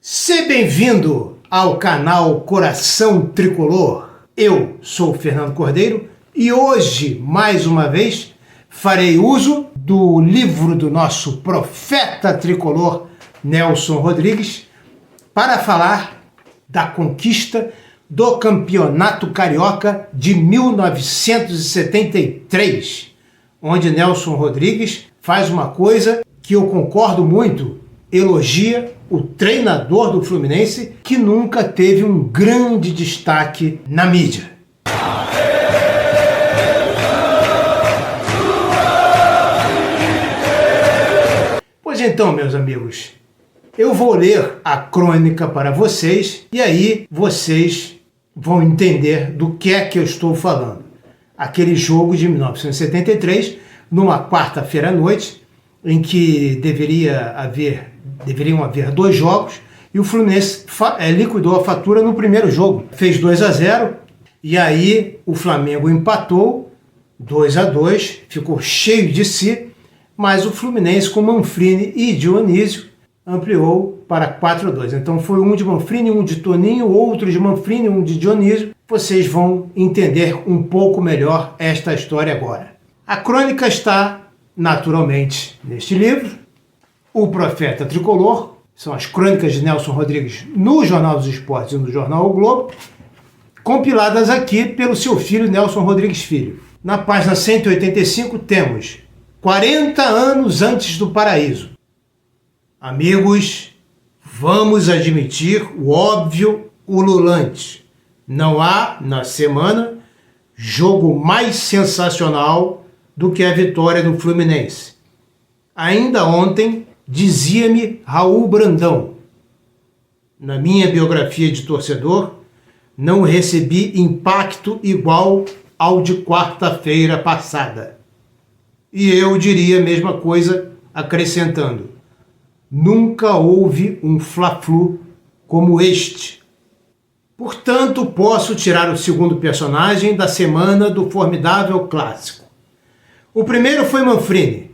Seja bem-vindo ao canal Coração Tricolor. Eu sou o Fernando Cordeiro e hoje, mais uma vez, farei uso do livro do nosso profeta tricolor Nelson Rodrigues para falar da conquista do Campeonato Carioca de 1973, onde Nelson Rodrigues faz uma coisa que eu concordo muito, elogia o treinador do Fluminense, que nunca teve um grande destaque na mídia. Pois então, meus amigos, eu vou ler a crônica para vocês e aí vocês vão entender do que é que eu estou falando. Aquele jogo de 1973, numa quarta-feira à noite, em que deveriam haver dois jogos, e o Fluminense liquidou a fatura no primeiro jogo. Fez 2-0, e aí o Flamengo empatou 2-2, ficou cheio de si, mas o Fluminense com Manfrini e Dionísio ampliou para 4-2. Então foi um de Manfrini, um de Toninho, outro de Manfrini, um de Dionísio. Vocês vão entender um pouco melhor esta história agora. A crônica está naturalmente neste livro, O Profeta Tricolor, são as crônicas de Nelson Rodrigues no Jornal dos Esportes e no Jornal O Globo, compiladas aqui pelo seu filho Nelson Rodrigues Filho. Na página 185 temos 40 anos antes do paraíso. Amigos, vamos admitir o óbvio ululante. Não há, na semana, jogo mais sensacional do que a vitória do Fluminense. Ainda ontem, dizia-me Raul Brandão: na minha biografia de torcedor, não recebi impacto igual ao de quarta-feira passada. E eu diria a mesma coisa, acrescentando: nunca houve um Fla-Flu como este. Portanto, posso tirar o segundo personagem da semana do formidável clássico. O primeiro foi Manfrini,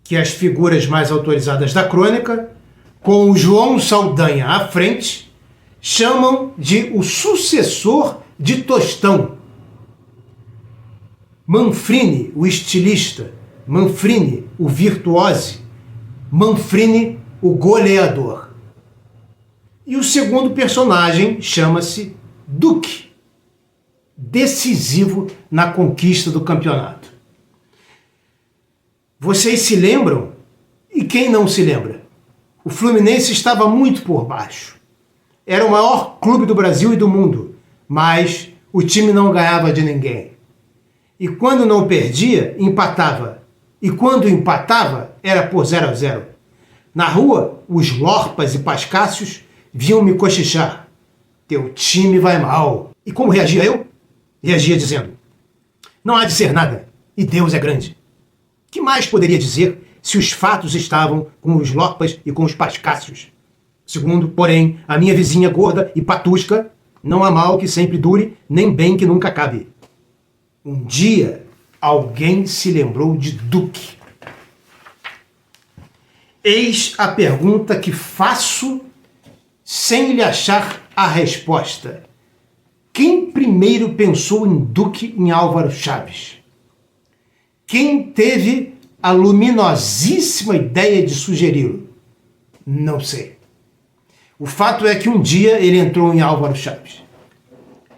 que as figuras mais autorizadas da crônica, com o João Saldanha à frente, chamam de o sucessor de Tostão. Manfrini, o estilista, Manfrini, o virtuose, Manfrini, o goleador. E o segundo personagem chama-se Duque, decisivo na conquista do campeonato. Vocês se lembram? E quem não se lembra? O Fluminense estava muito por baixo. Era o maior clube do Brasil e do mundo, mas o time não ganhava de ninguém. E quando não perdia, empatava. E quando empatava, era por 0-0. Na rua, os Lorpas e Pascácios vinham me cochichar: teu time vai mal. E como reagia eu? Reagia dizendo: não há de ser nada, e Deus é grande. Que mais poderia dizer se os fatos estavam com os Lorpas e com os Pascácios? Segundo, porém, a minha vizinha gorda e patusca, não há mal que sempre dure, nem bem que nunca acabe. Um dia, alguém se lembrou de Duque. Eis a pergunta que faço sem lhe achar a resposta. Quem primeiro pensou em Duque em Álvaro Chaves? Quem teve a luminosíssima ideia de sugeri-lo? Não sei. O fato é que um dia ele entrou em Álvaro Chaves.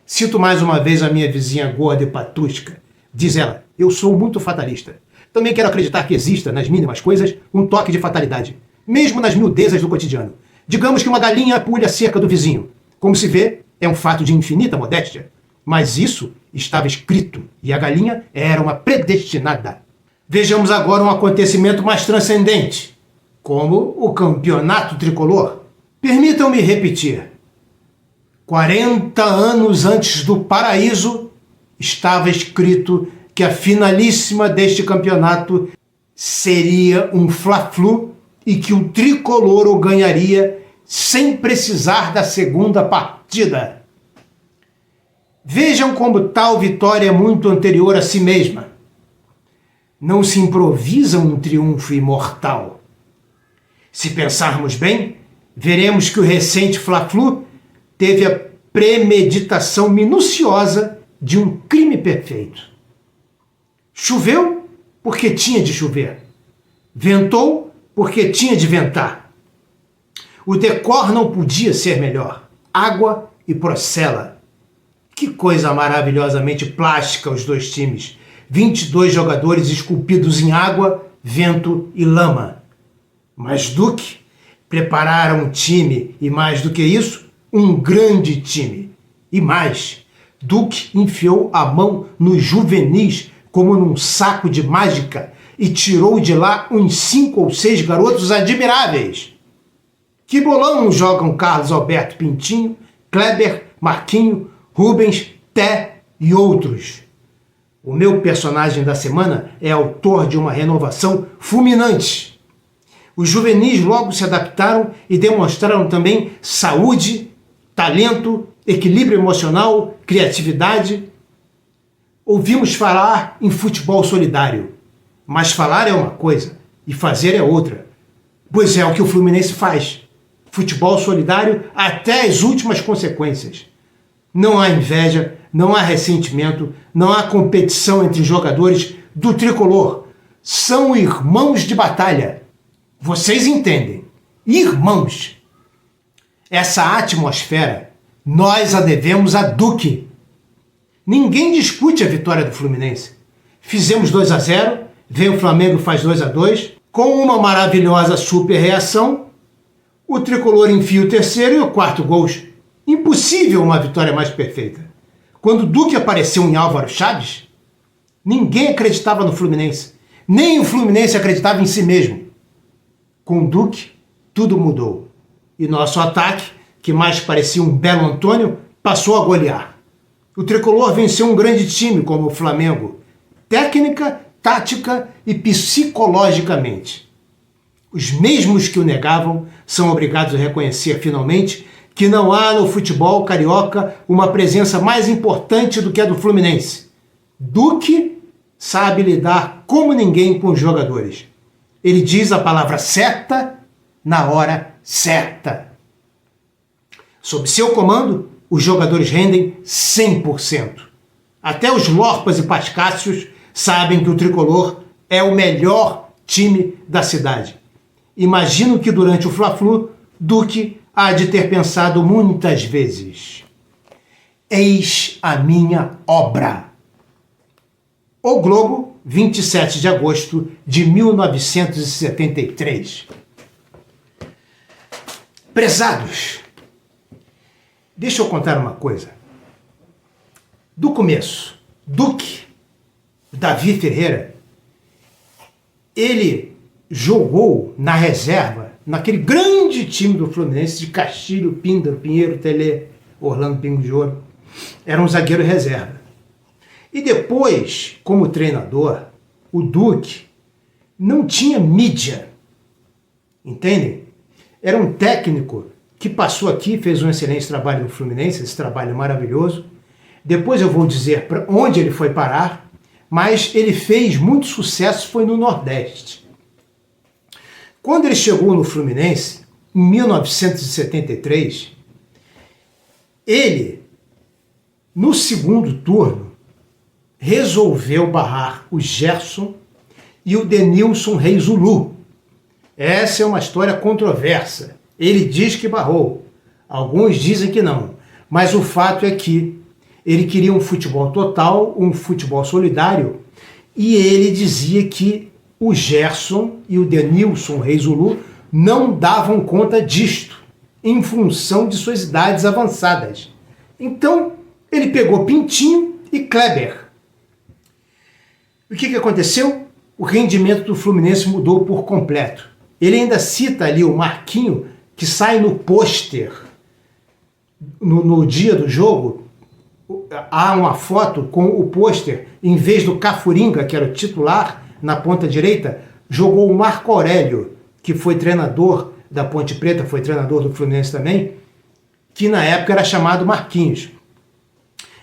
Cito mais uma vez a minha vizinha gorda e patusca. Diz ela: eu sou muito fatalista. Também quero acreditar que exista, nas mínimas coisas, um toque de fatalidade, mesmo nas miudezas do cotidiano. Digamos que uma galinha pulha a cerca do vizinho. Como se vê, é um fato de infinita modéstia. Mas isso estava escrito, e a galinha era uma predestinada. Vejamos agora um acontecimento mais transcendente, como o campeonato tricolor. Permitam-me repetir: 40 anos antes do paraíso, estava escrito que a finalíssima deste campeonato seria um Fla-Flu e que o tricolor o ganharia sem precisar da segunda partida. Vejam como tal vitória é muito anterior a si mesma. Não se improvisa um triunfo imortal. Se pensarmos bem, veremos que o recente Fla-Flu teve a premeditação minuciosa de um crime perfeito. Choveu porque tinha de chover. Ventou porque tinha de ventar. O decor não podia ser melhor. Água e Procella. Que coisa maravilhosamente plástica os dois times. 22 jogadores esculpidos em água, vento e lama. Mas Duque prepararam um time e, mais do que isso, um grande time. E mais, Duque enfiou a mão nos juvenis como num saco de mágica e tirou de lá uns 5 ou 6 garotos admiráveis. Que bolão jogam Carlos Alberto Pintinho, Kleber, Marquinho, Rubens, Té e outros. O meu personagem da semana é autor de uma renovação fulminante. Os juvenis logo se adaptaram e demonstraram também saúde, talento, equilíbrio emocional, criatividade. Ouvimos falar em futebol solidário, mas falar é uma coisa e fazer é outra. Pois é o que o Fluminense faz. Futebol solidário até as últimas consequências. Não há inveja, não há ressentimento, não há competição entre jogadores do tricolor. São irmãos de batalha. Vocês entendem? Irmãos. Essa atmosfera nós a devemos a Duque. Ninguém discute a vitória do Fluminense. Fizemos 2-0, vem o Flamengo e faz 2-2. Com uma maravilhosa super reação, o tricolor enfia o terceiro e o quarto gols. Impossível uma vitória mais perfeita. Quando o Duque apareceu em Álvaro Chaves, ninguém acreditava no Fluminense. Nem o Fluminense acreditava em si mesmo. Com o Duque, tudo mudou. E nosso ataque, que mais parecia um belo Antônio, passou a golear. O tricolor venceu um grande time como o Flamengo, técnica, tática e psicologicamente. Os mesmos que o negavam são obrigados a reconhecer finalmente que não há no futebol carioca uma presença mais importante do que a do Fluminense. Duque sabe lidar como ninguém com os jogadores. Ele diz a palavra certa na hora certa. Sob seu comando, os jogadores rendem 100%. Até os Lorpas e Pascácios sabem que o tricolor é o melhor time da cidade. Imagino que durante o Fla-Flu, Duque há de ter pensado muitas vezes: eis a minha obra. O Globo, 27 de agosto de 1973. Prezados, deixa eu contar uma coisa. Do começo, Duque, Davi Ferreira, ele jogou na reserva, naquele grande time do Fluminense de Castilho, Pinda, Pinheiro, Telê, Orlando Pingo de Ouro. Era um zagueiro reserva. E depois, como treinador, o Duque não tinha mídia. Entendem? Era um técnico que passou aqui, fez um excelente trabalho no Fluminense, esse trabalho maravilhoso. Depois eu vou dizer para onde ele foi parar, mas ele fez muito sucesso, foi no Nordeste. Quando ele chegou no Fluminense, em 1973, ele, no segundo turno, resolveu barrar o Gerson e o Denilson Reis Zulu. Essa é uma história controversa. Ele diz que barrou. Alguns dizem que não. Mas o fato é que ele queria um futebol total, um futebol solidário, e ele dizia que o Gerson e o Denilson Reis Zulu não davam conta disto, em função de suas idades avançadas. Então, ele pegou Pintinho e Kleber. O que aconteceu? O rendimento do Fluminense mudou por completo. Ele ainda cita ali o Marquinho, que sai no pôster. No dia do jogo, há uma foto com o pôster, em vez do Cafuringa, que era o titular, na ponta direita, jogou o Marco Aurélio, que foi treinador da Ponte Preta, foi treinador do Fluminense também, que na época era chamado Marquinhos.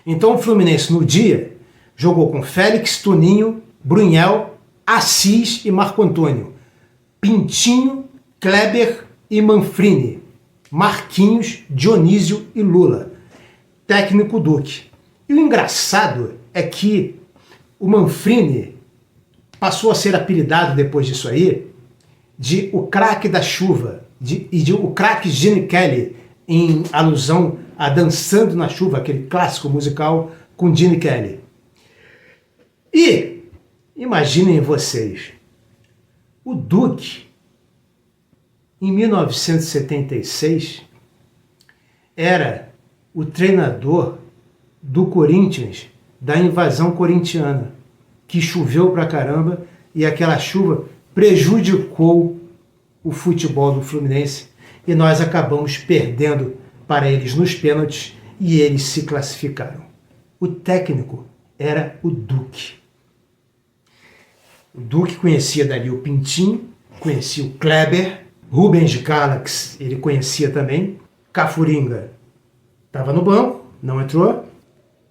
Então o Fluminense, no dia, jogou com Félix, Toninho, Brunhel, Assis e Marco Antônio, Pintinho, Kleber e Manfrini. Marquinhos, Dionísio e Lula. Técnico Duque. E o engraçado é que o Manfrini passou a ser apelidado depois disso aí de o craque da chuva e de o craque Gene Kelly, em alusão a Dançando na Chuva, aquele clássico musical com Gene Kelly. E imaginem vocês, o Duque, em 1976, era o treinador do Corinthians, da invasão corintiana, que choveu pra caramba e aquela chuva prejudicou o futebol do Fluminense e nós acabamos perdendo para eles nos pênaltis e eles se classificaram. O técnico era o Duque. O Duque conhecia dali o Pintinho, conhecia o Kleber, Rubens de Calax ele conhecia também, Cafuringa estava no banco, não entrou.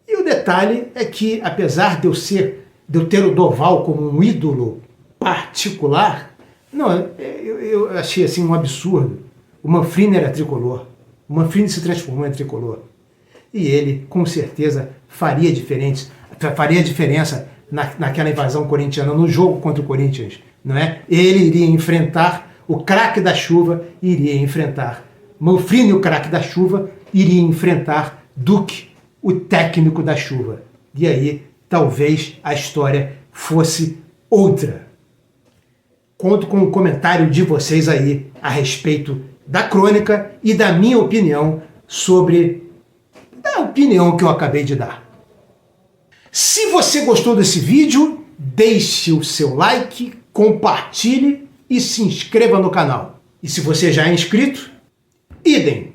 E o detalhe é que, apesar de eu ter o Doval como um ídolo particular, não, eu achei assim um absurdo. O Manfrini era tricolor. O Manfrini se transformou em tricolor. E ele, com certeza, faria diferença naquela invasão corintiana, no jogo contra o Corinthians, não é? Ele iria enfrentar o craque da chuva, iria enfrentar Manfrini, o craque da chuva, iria enfrentar Duque, o técnico da chuva. E aí, talvez a história fosse outra. Conto com o comentário de vocês aí a respeito da crônica e da minha opinião sobre a opinião que eu acabei de dar. Se você gostou desse vídeo, deixe o seu like, compartilhe e se inscreva no canal. E se você já é inscrito, idem.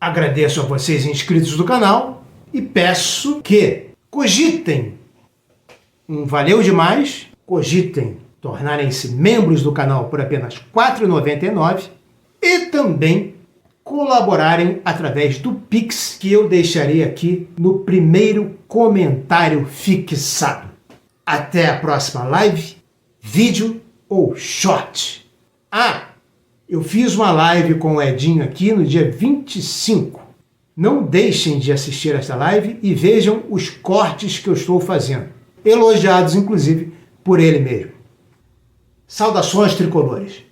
Agradeço a vocês inscritos do canal e peço que cogitem valeu demais, cogitem tornarem-se membros do canal por apenas R$ 4,99 e também colaborarem através do Pix, que eu deixarei aqui no primeiro comentário fixado. Até a próxima live, vídeo ou short. Eu fiz uma live com o Edinho aqui no dia 25. Não deixem de assistir esta live e vejam os cortes que eu estou fazendo, elogiados inclusive por ele mesmo. Saudações tricolores!